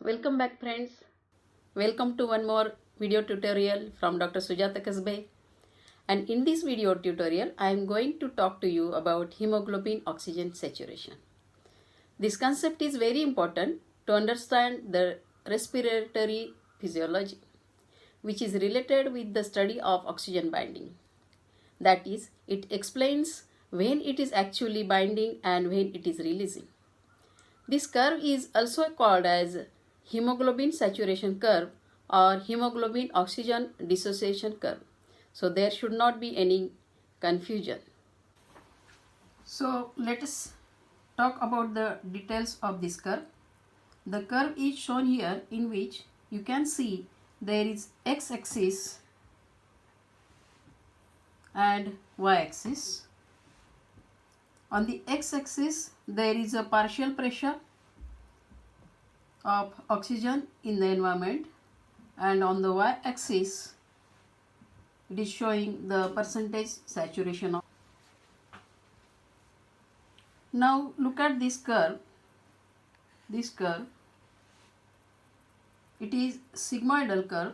Welcome back, friends. Welcome to one more video tutorial from Dr. Sujata Kasbe. And in this video tutorial, I am going to talk to you about hemoglobin oxygen saturation. This concept is very important to understand the respiratory physiology, which is related with the study of oxygen binding. That is, it explains when it is actually binding and when it is releasing. This curve is also called as hemoglobin saturation curve or hemoglobin oxygen dissociation curve. So there should not be any confusion. So let us talk about the details of this curve. The curve is shown here, in which you can see there is x-axis and y-axis. On the x-axis there is a partial pressure of oxygen in the environment, and on the y-axis it is showing the percentage saturation. Now look at this curve. This curve, it is sigmoidal curve.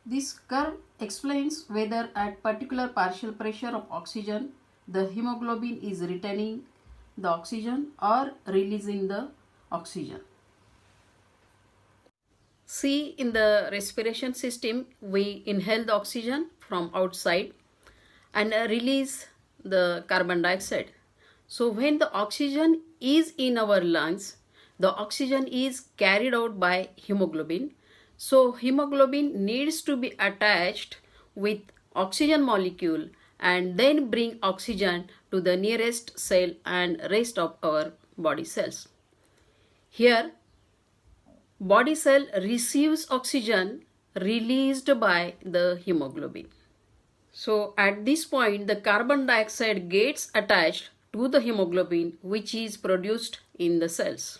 This curve explains whether at particular partial pressure of oxygen the hemoglobin is retaining the oxygen or releasing the oxygen. See, in the respiration system, we inhale the oxygen from outside and release the carbon dioxide. So when the oxygen is in our lungs, the oxygen is carried out by hemoglobin. So hemoglobin needs to be attached with oxygen molecule and then bring oxygen to the nearest cell and rest of our body cells. Here, body cell receives oxygen released by the hemoglobin. So at this point, the carbon dioxide gets attached to the hemoglobin, which is produced in the cells.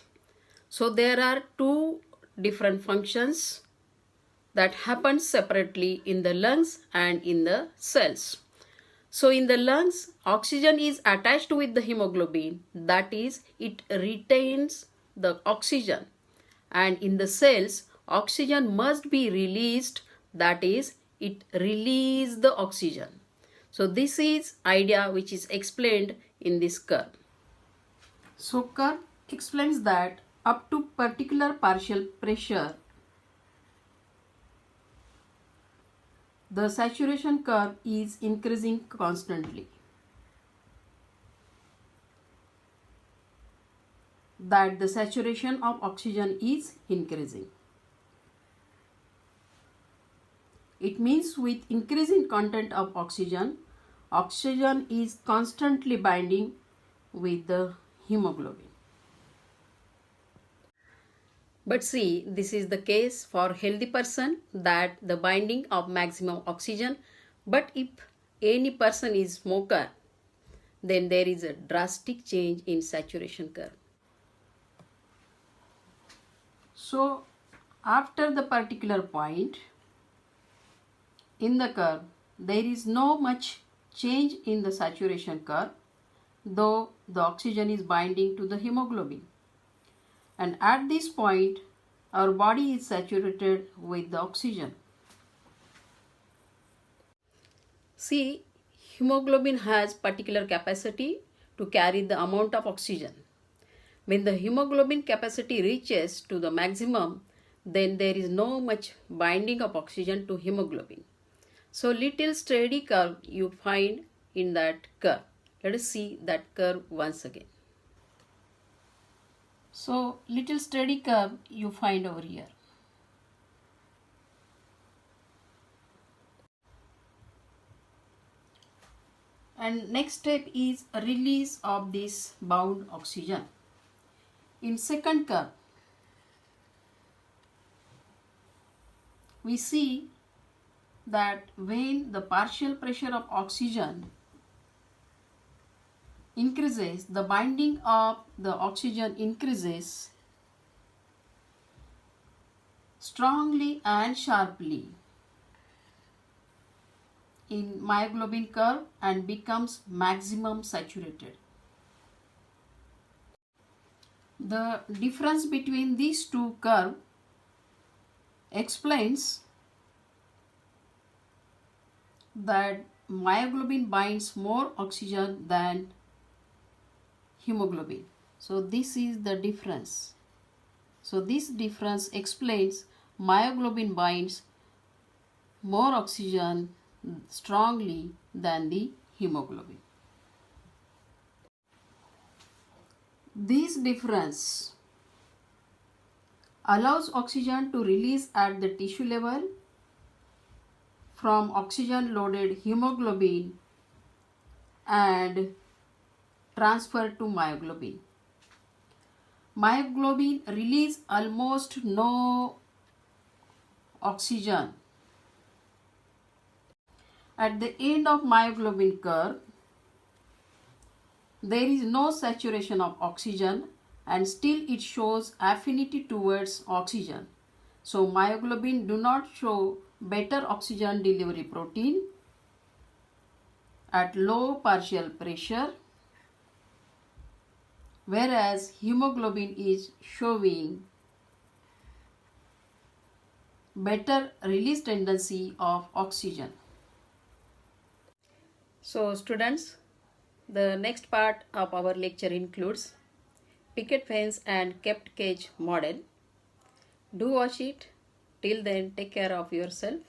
So there are two different functions that happen separately in the lungs and in the cells. So in the lungs, oxygen is attached with the hemoglobin, that is, it retains the oxygen. And in the cells, oxygen must be released, that is, it releases the oxygen. So this is idea which is explained in this curve. So curve explains that up to particular partial pressure, the saturation curve is increasing constantly. That the saturation of oxygen is increasing. It means with increasing content of oxygen, oxygen is constantly binding with the hemoglobin. But see, this is the case for healthy person, that the binding of maximum oxygen. But if any person is smoker, then there is a drastic change in saturation curve. So after the particular point in the curve, there is no much change in the saturation curve, though the oxygen is binding to the hemoglobin. And at this point, our body is saturated with the oxygen. See, hemoglobin has particular capacity to carry the amount of oxygen. When the hemoglobin capacity reaches to the maximum, then there is no much binding of oxygen to hemoglobin. So little steady curve you find in that curve. Let us see that curve once again. So little steady curve you find over here. And next step is release of this bound oxygen. In second curve, we see that when the partial pressure of oxygen increases, the binding of the oxygen increases strongly and sharply in myoglobin curve and becomes maximum saturated. The difference between these two curves explains that myoglobin binds more oxygen than hemoglobin. So this is the difference. So this difference explains myoglobin binds more oxygen strongly than the hemoglobin. This difference allows oxygen to release at the tissue level from oxygen loaded hemoglobin and transfer to myoglobin. Myoglobin release almost no oxygen. At the end of myoglobin curve, there is no saturation of oxygen and still it shows affinity towards oxygen. So myoglobin do not show better oxygen delivery protein at low partial pressure, whereas hemoglobin is showing better release tendency of oxygen. So students, the next part of our lecture includes picket fence and kept cage model. Do watch it. Till then, take care of yourself.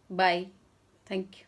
Bye. Thank you.